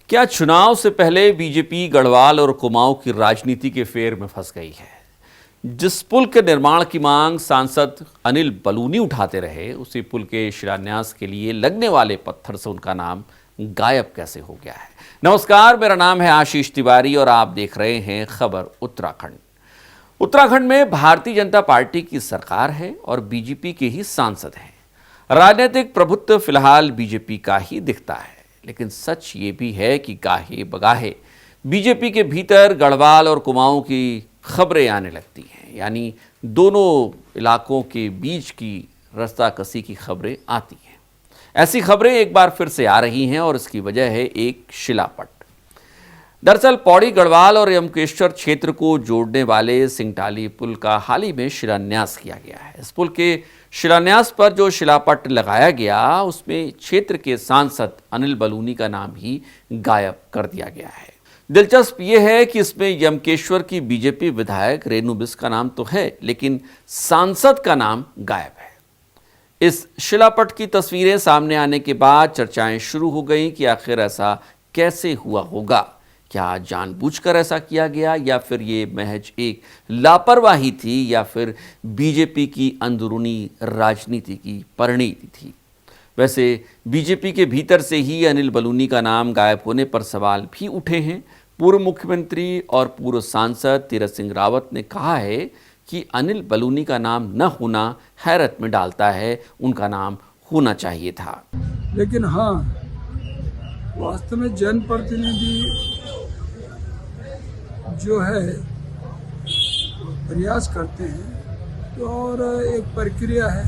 क्या चुनाव से पहले बीजेपी गढ़वाल और कुमाऊं की राजनीति के फेर में फंस गई है? जिस पुल के निर्माण की मांग सांसद अनिल बलूनी उठाते रहे, उसी पुल के शिलान्यास के लिए लगने वाले पत्थर से उनका नाम गायब कैसे हो गया है? नमस्कार, मेरा नाम है आशीष तिवारी और आप देख रहे हैं खबर उत्तराखंड। उत्तराखंड में भारतीय जनता पार्टी की सरकार है और बीजेपी के ही सांसद हैं। राजनीतिक प्रभुत्व फिलहाल बीजेपी का ही दिखता है, लेकिन सच ये भी है कि गाहे बगाहे बीजेपी के भीतर गढ़वाल और कुमाऊं की खबरें आने लगती हैं, यानी दोनों इलाकों के बीच की रस्साकसी की खबरें आती हैं। ऐसी खबरें एक बार फिर से आ रही हैं और इसकी वजह है एक शिलापट। दरअसल पौड़ी गढ़वाल और यमकेश्वर क्षेत्र को जोड़ने वाले सिंगटाली पुल का हाल ही में शिलान्यास किया गया है। इस पुल के शिलान्यास पर जो शिलापट लगाया गया, उसमें क्षेत्र के सांसद अनिल बलूनी का नाम ही गायब कर दिया गया है। दिलचस्प यह है कि इसमें यमकेश्वर की बीजेपी विधायक रेणु बिष्ट का नाम तो है, लेकिन सांसद का नाम गायब है। इस शिलापट की तस्वीरें सामने आने के बाद चर्चाएं शुरू हो गई कि आखिर ऐसा कैसे हुआ होगा। क्या जानबूझकर ऐसा किया गया, या फिर ये महज एक लापरवाही थी, या फिर बीजेपी की अंदरूनी राजनीति की परिणति थी? वैसे बीजेपी के भीतर से ही अनिल बलूनी का नाम गायब होने पर सवाल भी उठे हैं। पूर्व मुख्यमंत्री और पूर्व सांसद तीरथ सिंह रावत ने कहा है कि अनिल बलूनी का नाम न होना हैरत में डालता है, उनका नाम होना चाहिए था। लेकिन हाँ, वास्तव में जनप्रतिनिधि जो है प्रयास करते हैं, तो और एक प्रक्रिया है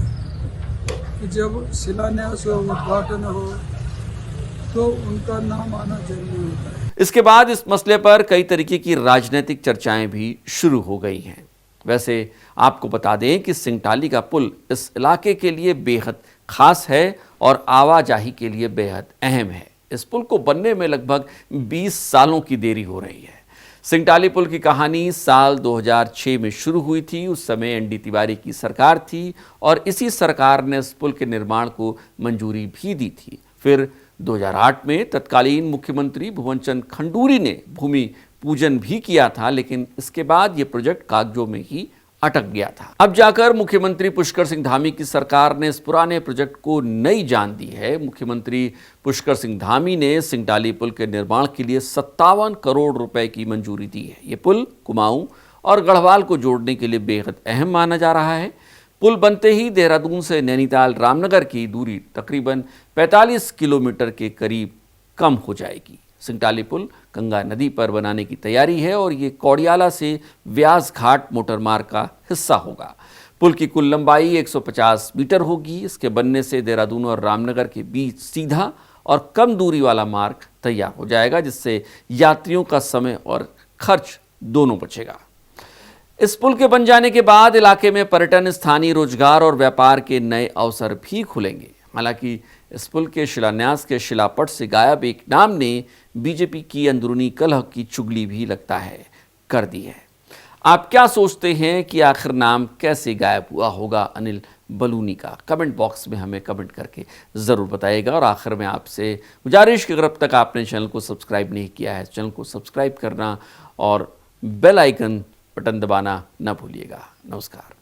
कि जब शिलान्यास हो, उद्घाटन हो, तो उनका नाम आना जरूरी होता है। इसके बाद इस मसले पर कई तरीके की राजनीतिक चर्चाएं भी शुरू हो गई हैं। वैसे आपको बता दें कि सिंगटाली का पुल इस इलाके के लिए बेहद खास है और आवाजाही के लिए बेहद अहम है। इस पुल को बनने में लगभग 20 सालों की देरी हो रही है। सिंगटाली पुल की कहानी साल 2006 में शुरू हुई थी। उस समय एनडी तिवारी की सरकार थी और इसी सरकार ने इस पुल के निर्माण को मंजूरी भी दी थी। फिर 2008 में तत्कालीन मुख्यमंत्री भुवन चंद खंडूरी ने भूमि पूजन भी किया था, लेकिन इसके बाद ये प्रोजेक्ट कागजों में ही अटक गया था। अब जाकर मुख्यमंत्री पुष्कर सिंह धामी की सरकार ने इस पुराने प्रोजेक्ट को नई जान दी है। मुख्यमंत्री पुष्कर सिंह धामी ने सिंगटाली पुल के निर्माण के लिए 57 करोड़ रुपए की मंजूरी दी है। ये पुल कुमाऊं और गढ़वाल को जोड़ने के लिए बेहद अहम माना जा रहा है। पुल बनते ही देहरादून से नैनीताल रामनगर की दूरी तकरीबन 45 किलोमीटर के करीब कम हो जाएगी। सिंगटाली पुल गंगा नदी पर बनाने की तैयारी है और ये कौड़ियाला से व्यास घाट मोटरमार्ग का हिस्सा होगा। पुल की कुल लंबाई 150 मीटर होगी। इसके बनने से देहरादून और रामनगर के बीच सीधा और कम दूरी वाला मार्ग तैयार हो जाएगा, जिससे यात्रियों का समय और खर्च दोनों बचेगा। इस पुल के बन जाने के बाद इलाके में पर्यटन, स्थानीय रोजगार और व्यापार के नए अवसर भी खुलेंगे। हालांकि इस पुल के शिलान्यास के शिलापट से गायब एक नाम ने बीजेपी की अंदरूनी कलह की चुगली भी लगता है कर दी है। आप क्या सोचते हैं कि आखिर नाम कैसे गायब हुआ होगा अनिल बलूनी का? कमेंट बॉक्स में हमें कमेंट करके ज़रूर बताइएगा। और आखिर में आपसे गुजारिश कि अगर अब तक आपने चैनल को सब्सक्राइब नहीं किया है, चैनल को सब्सक्राइब करना और बेल आइकन बटन दबाना न भूलिएगा। नमस्कार।